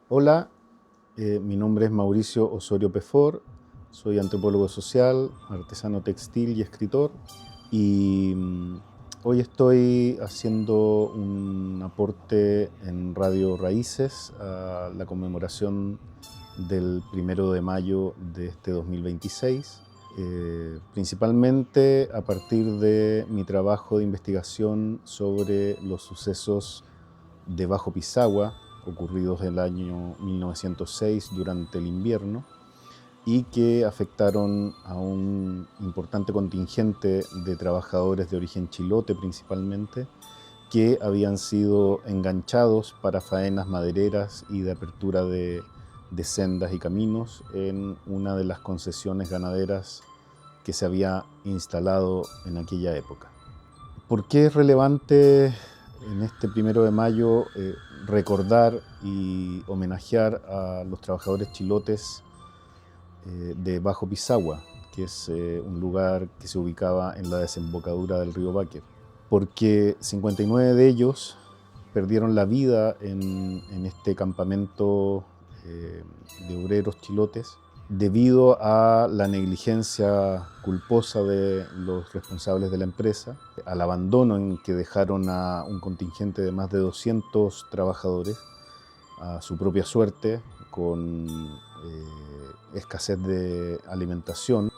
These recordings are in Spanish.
Hola, mi nombre es Mauricio Osorio Pefor, soy antropólogo social, artesano textil y escritor y hoy estoy haciendo un aporte en Radio Raíces a la conmemoración del 1 de mayo de este 2026, principalmente a partir de mi trabajo de investigación sobre los sucesos de Bajo Pisagua, ocurridos en el año 1906 durante el invierno y que afectaron a un importante contingente de trabajadores de origen chilote principalmente, que habían sido enganchados para faenas madereras y de apertura de sendas y caminos en una de las concesiones ganaderas que se había instalado en aquella época. ¿Por qué es relevante en este 1 de mayo recordar y homenajear a los trabajadores chilotes de Bajo Pisagua, que es un lugar que se ubicaba en la desembocadura del río Báquer? Porque 59 de ellos perdieron la vida en este campamento de obreros chilotes debido a la negligencia culposa de los responsables de la empresa, al abandono en que dejaron a un contingente de más de 200 trabajadores a su propia suerte, con escasez de alimentación,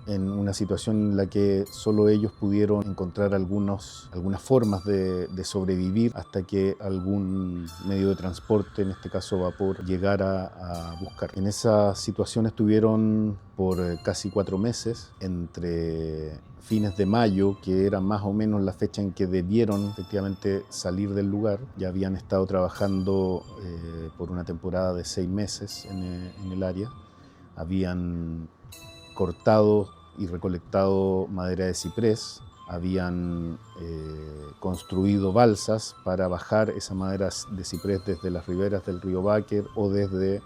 en una situación en la que solo ellos pudieron encontrar algunas formas de sobrevivir hasta que algún medio de transporte, en este caso vapor, llegara a buscar. En esa situación estuvieron por casi 4 meses, entre fines de mayo, que era más o menos la fecha en que debieron efectivamente salir del lugar. Ya habían estado trabajando por una temporada de 6 meses en el área. Habían cortado y recolectado madera de ciprés, habían construido balsas para bajar esa madera de ciprés desde las riberas del río Báquer o desde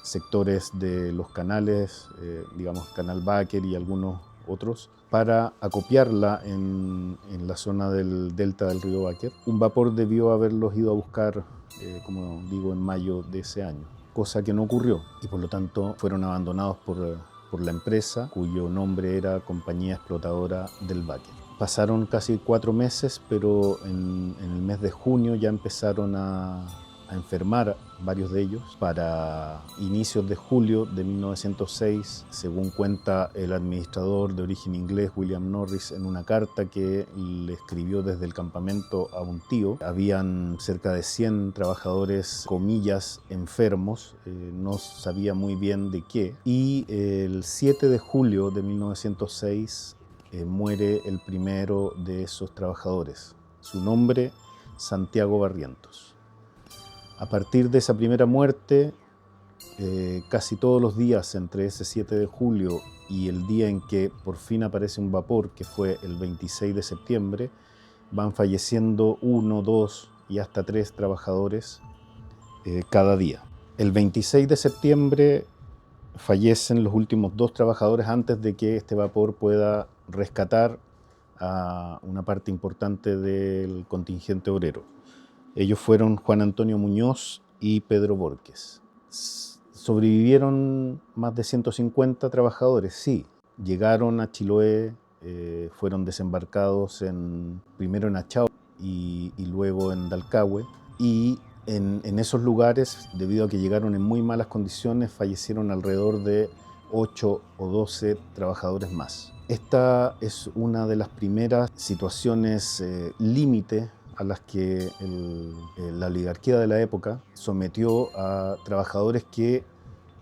sectores de los canales, digamos Canal Báquer y algunos otros, para acopiarla en la zona del delta del río Báquer. Un vapor debió haberlos ido a buscar, como digo, en mayo de ese año, cosa que no ocurrió y por lo tanto fueron abandonados por la empresa, cuyo nombre era Compañía Explotadora del Báquer. Pasaron casi 4 meses, pero en el mes de junio ya empezaron a enfermar varios de ellos. Para inicios de julio de 1906, según cuenta el administrador de origen inglés William Norris en una carta que le escribió desde el campamento a un tío, habían cerca de 100 trabajadores, comillas, enfermos, no sabía muy bien de qué, y el 7 de julio de 1906 muere el primero de esos trabajadores. Su nombre, Santiago Barrientos. A partir de esa primera muerte, casi todos los días entre ese 7 de julio y el día en que por fin aparece un vapor, que fue el 26 de septiembre, van falleciendo 1, 2 y hasta 3 trabajadores cada día. El 26 de septiembre fallecen los últimos 2 trabajadores antes de que este vapor pueda rescatar a una parte importante del contingente obrero. Ellos fueron Juan Antonio Muñoz y Pedro Borges. ¿Sobrevivieron más de 150 trabajadores? Sí. Llegaron a Chiloé, fueron desembarcados primero en Achao y luego en Dalcahue. Y en esos lugares, debido a que llegaron en muy malas condiciones, fallecieron alrededor de 8 o 12 trabajadores más. Esta es una de las primeras situaciones límite a las que la oligarquía de la época sometió a trabajadores que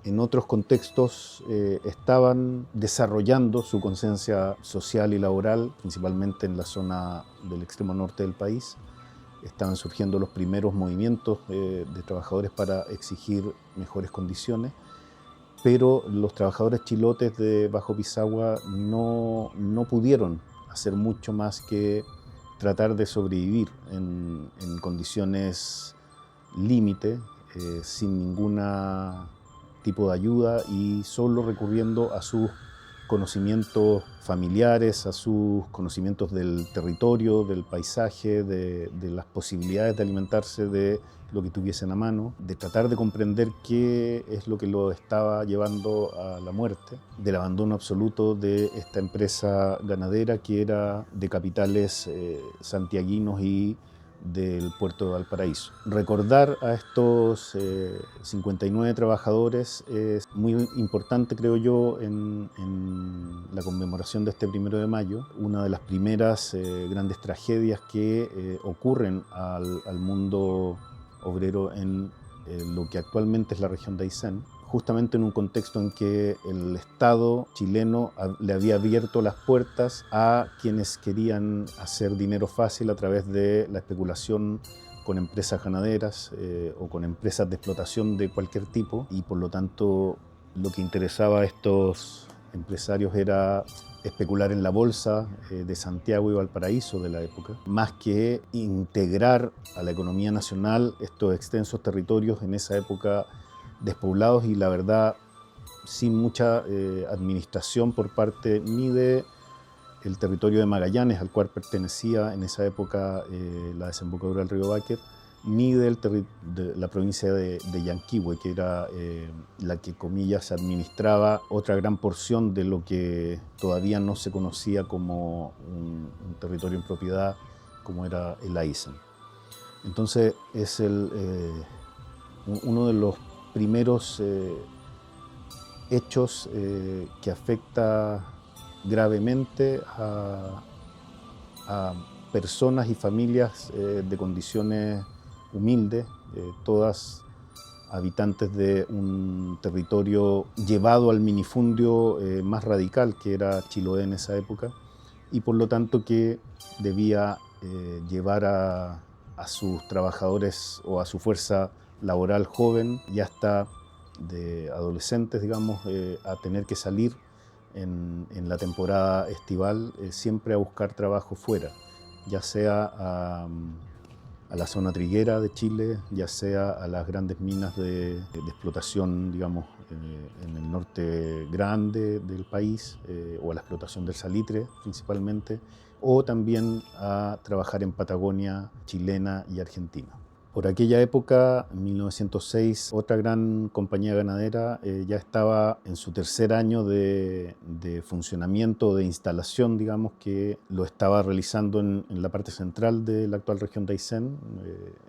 en otros contextos estaban desarrollando su conciencia social y laboral, principalmente en la zona del extremo norte del país. Estaban surgiendo los primeros movimientos de trabajadores para exigir mejores condiciones, pero los trabajadores chilotes de Bajo Pisagua no pudieron hacer mucho más que tratar de sobrevivir en condiciones límite, sin ningún tipo de ayuda y solo recurriendo a sus conocimientos familiares, a sus conocimientos del territorio, del paisaje, de las posibilidades de alimentarse de lo que tuviesen a mano, de tratar de comprender qué es lo que lo estaba llevando a la muerte, del abandono absoluto de esta empresa ganadera que era de capitales santiaguinos y del puerto de Valparaíso. Recordar a estos 59 trabajadores es muy importante, creo yo, en la conmemoración de este 1 de mayo, una de las primeras grandes tragedias que ocurren al mundo obrero en lo que actualmente es la región de Aysén, justamente en un contexto en que el Estado chileno le había abierto las puertas a quienes querían hacer dinero fácil a través de la especulación con empresas ganaderas o con empresas de explotación de cualquier tipo, y por lo tanto lo que interesaba a estos empresarios era especular en la bolsa de Santiago y Valparaíso de la época, más que integrar a la economía nacional estos extensos territorios en esa época despoblados y, la verdad, sin mucha administración por parte ni de el territorio de Magallanes, al cual pertenecía en esa época la desembocadura del río Báquer, ni de la provincia de Yanquihue, que era la que, comillas, administraba otra gran porción de lo que todavía no se conocía como un territorio en propiedad, como era el Aysén. Entonces es uno de los primeros hechos que afecta gravemente a personas y familias de condiciones humildes, todas habitantes de un territorio llevado al minifundio más radical, que era Chiloé en esa época, y por lo tanto que debía llevar a sus trabajadores o a su fuerza laboral joven y hasta de adolescentes, digamos, a tener que salir en la temporada estival siempre a buscar trabajo fuera, ya sea a la zona triguera de Chile, ya sea a las grandes minas de explotación, digamos, en el norte grande del país, o a la explotación del salitre principalmente, o también a trabajar en Patagonia chilena y argentina. Por aquella época, en 1906, otra gran compañía ganadera ya estaba en su tercer año de funcionamiento, de instalación, digamos, que lo estaba realizando en la parte central de la actual región de Aysén,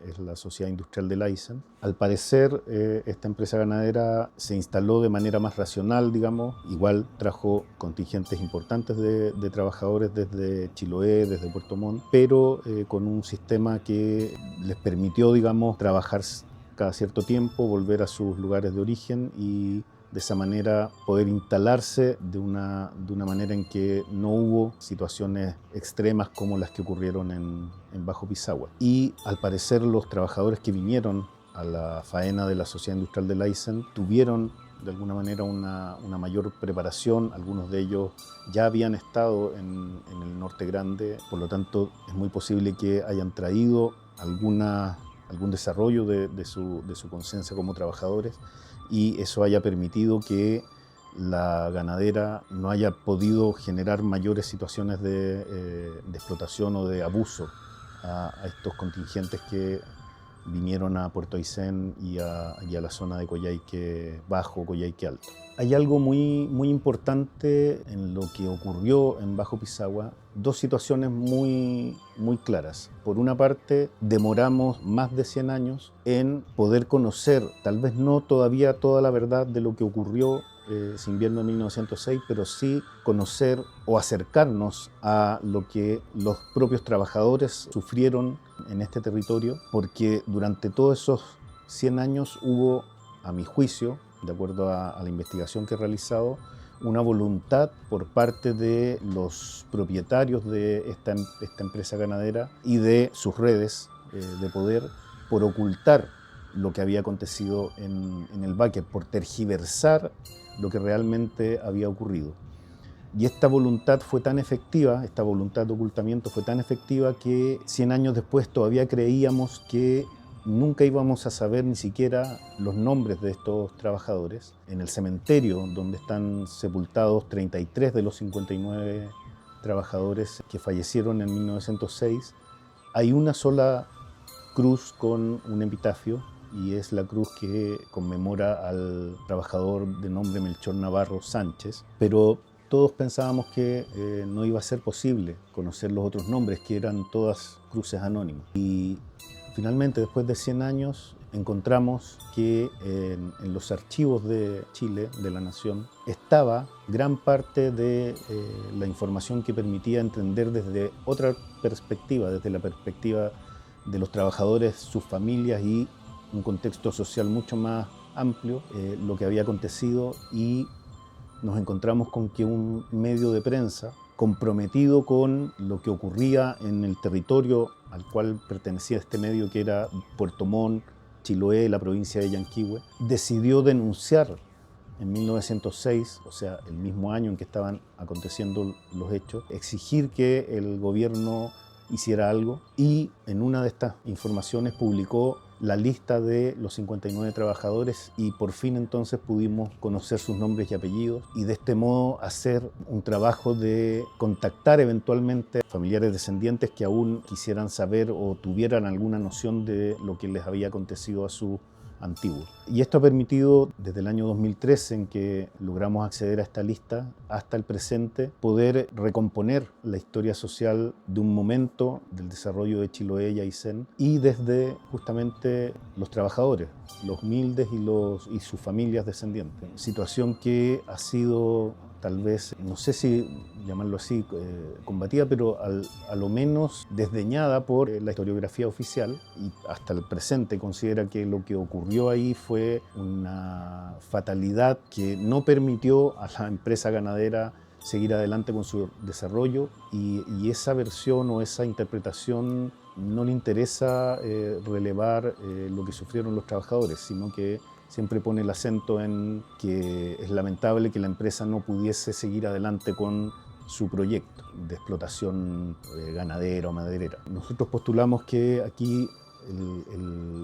es la Sociedad Industrial del Aysén. Al parecer, esta empresa ganadera se instaló de manera más racional, digamos, igual trajo contingentes importantes de trabajadores desde Chiloé, desde Puerto Montt, pero con un sistema que les permitió, digamos, trabajar cada cierto tiempo, volver a sus lugares de origen y de esa manera poder instalarse de una manera en que no hubo situaciones extremas como las que ocurrieron en Bajo Pisagua. Y al parecer los trabajadores que vinieron a la faena de la Sociedad Industrial del Aysén tuvieron de alguna manera una mayor preparación, algunos de ellos ya habían estado en el Norte Grande, por lo tanto es muy posible que hayan traído algún desarrollo de su conciencia como trabajadores, y eso haya permitido que la ganadera no haya podido generar mayores situaciones de explotación o de abuso a estos contingentes que vinieron a Puerto Aysén y a la zona de Coyhaique Bajo, Coyhaique Alto. Hay algo muy importante en lo que ocurrió en Bajo Pisagua, dos situaciones muy claras. Por una parte, demoramos más de 100 años en poder conocer, tal vez no todavía toda la verdad de lo que ocurrió ese invierno de 1906, pero sí conocer o acercarnos a lo que los propios trabajadores sufrieron en este territorio, porque durante todos esos 100 años hubo, a mi juicio, de acuerdo a la investigación que he realizado, una voluntad por parte de los propietarios de esta empresa ganadera y de sus redes de poder por ocultar lo que había acontecido en el Báquer, por tergiversar lo que realmente había ocurrido. Y esta voluntad fue tan efectiva, esta voluntad de ocultamiento fue tan efectiva que 100 años después todavía creíamos que nunca íbamos a saber ni siquiera los nombres de estos trabajadores. En el cementerio donde están sepultados 33 de los 59 trabajadores que fallecieron en 1906, hay una sola cruz con un epitafio, y es la cruz que conmemora al trabajador de nombre Melchor Navarro Sánchez, pero todos pensábamos que no iba a ser posible conocer los otros nombres, que eran todas cruces anónimas. Y finalmente, después de 100 años, encontramos que en los archivos de Chile, de la Nación, estaba gran parte de la información que permitía entender desde otra perspectiva, desde la perspectiva de los trabajadores, sus familias y un contexto social mucho más amplio, lo que había acontecido, y nos encontramos con que un medio de prensa comprometido con lo que ocurría en el territorio al cual pertenecía este medio, que era Puerto Montt, Chiloé, la provincia de Yanquihue, decidió denunciar en 1906, o sea, el mismo año en que estaban aconteciendo los hechos, exigir que el gobierno hiciera algo, y en una de estas informaciones publicó la lista de los 59 trabajadores, y por fin entonces pudimos conocer sus nombres y apellidos, y de este modo hacer un trabajo de contactar eventualmente familiares descendientes que aún quisieran saber o tuvieran alguna noción de lo que les había acontecido a su antiguo. Y esto ha permitido, desde el año 2013, en que logramos acceder a esta lista, hasta el presente, poder recomponer la historia social de un momento del desarrollo de Chiloé y Aysén, y desde justamente los trabajadores, los humildes y sus familias descendientes. Situación que ha sido, tal vez, no sé si llamarlo así, combatida, pero a lo menos desdeñada por la historiografía oficial, y hasta el presente considera que lo que ocurrió ahí fue una fatalidad que no permitió a la empresa ganadera seguir adelante con su desarrollo, y esa versión o esa interpretación no le interesa relevar lo que sufrieron los trabajadores, sino que siempre pone el acento en que es lamentable que la empresa no pudiese seguir adelante con su proyecto de explotación ganadera o maderera. Nosotros postulamos que aquí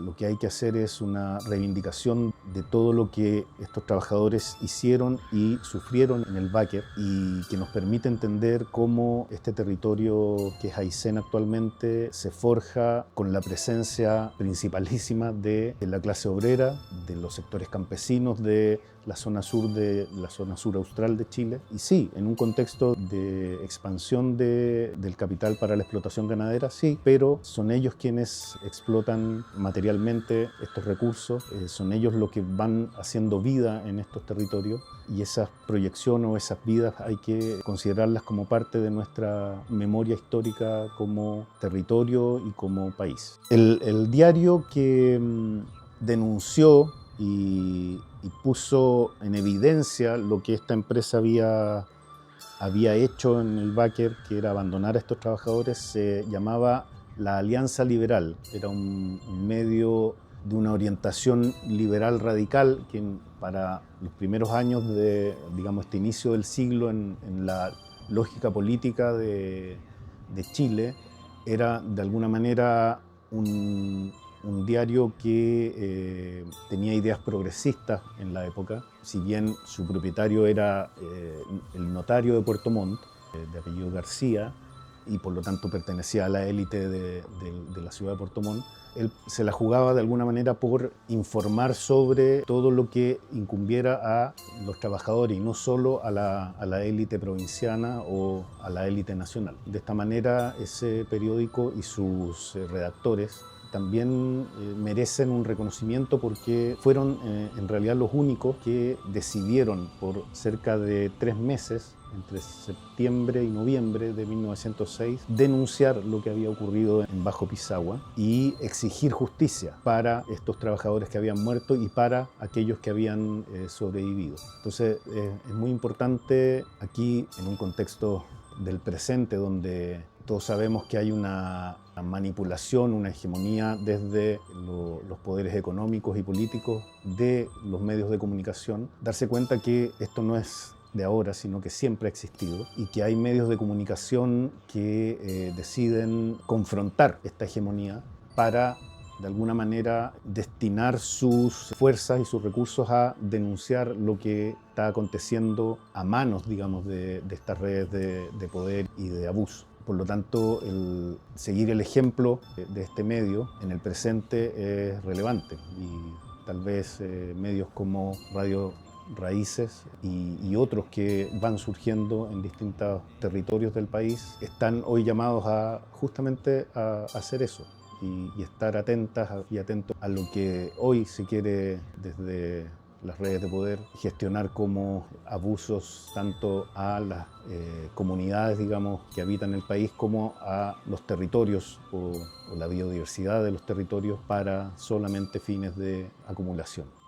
lo que hay que hacer es una reivindicación de todo lo que estos trabajadores hicieron y sufrieron en el Báquer, y que nos permite entender cómo este territorio que es Aysén actualmente se forja con la presencia principalísima de la clase obrera, de los sectores campesinos de la zona sur austral de Chile, y sí, en un contexto de expansión del capital para la explotación ganadera, sí, pero son ellos quienes explotan materialmente estos recursos, son ellos los que van haciendo vida en estos territorios, y esas proyecciones o esas vidas hay que considerarlas como parte de nuestra memoria histórica como territorio y como país. El diario que denunció y puso en evidencia lo que esta empresa había hecho en el Báquer, que era abandonar a estos trabajadores, se llamaba La Alianza Liberal. Era un medio de una orientación liberal radical que para los primeros años de, digamos, este inicio del siglo en la lógica política de Chile, era de alguna manera un diario que tenía ideas progresistas en la época, si bien su propietario era el notario de Puerto Montt, de apellido García, y por lo tanto pertenecía a la élite de la ciudad de Puerto Montt. Él se la jugaba de alguna manera por informar sobre todo lo que incumbiera a los trabajadores y no solo a la élite provinciana o a la élite nacional. De esta manera, ese periódico y sus redactores también merecen un reconocimiento, porque fueron en realidad los únicos que decidieron por cerca de 3 meses, entre septiembre y noviembre de 1906, denunciar lo que había ocurrido en Bajo Pisagua y exigir justicia para estos trabajadores que habían muerto y para aquellos que habían sobrevivido. Entonces es muy importante aquí, en un contexto del presente donde todos sabemos que hay una manipulación, una hegemonía desde los poderes económicos y políticos de los medios de comunicación, darse cuenta que esto no es de ahora, sino que siempre ha existido, y que hay medios de comunicación que deciden confrontar esta hegemonía para de alguna manera destinar sus fuerzas y sus recursos a denunciar lo que está aconteciendo a manos, digamos, de estas redes de poder y de abuso. Por lo tanto, el seguir el ejemplo de este medio en el presente es relevante y tal vez medios como Radio Raíces y otros que van surgiendo en distintos territorios del país están hoy llamados a justamente a hacer eso y estar atentas y atentos a lo que hoy se quiere desde las redes de poder gestionar como abusos tanto a las comunidades, digamos, que habitan el país como a los territorios o la biodiversidad de los territorios para solamente fines de acumulación.